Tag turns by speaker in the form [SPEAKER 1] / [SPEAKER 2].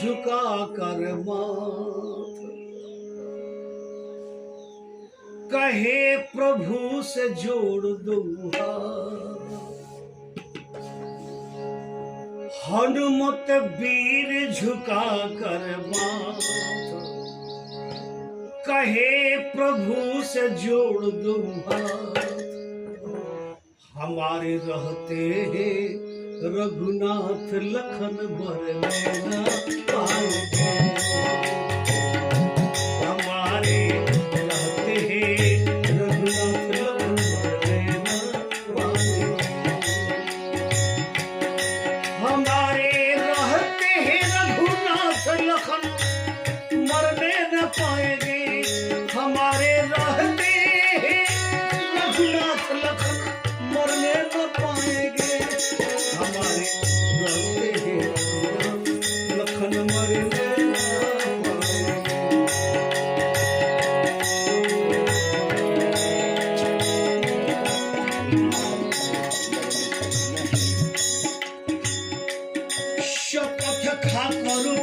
[SPEAKER 1] झुका कर माथ कहे प्रभु से जोड़ दूँ हनुमत वीर झुका कर माथ कहे प्रभु से जोड़ दूँ हमारे रहते हैं रघुनाथ लखन भरने न पाएंगे हमारे रहते हैं रघुनाथ लखन भरने न पाएंगे हमारे रहते हैं रघुनाथ लखन मरने न पाएंगे हमारे रहते हैं रघुनाथ लखन मरने न पाएंगे हमारे रहते हैं लखन मरने शपथ खा करो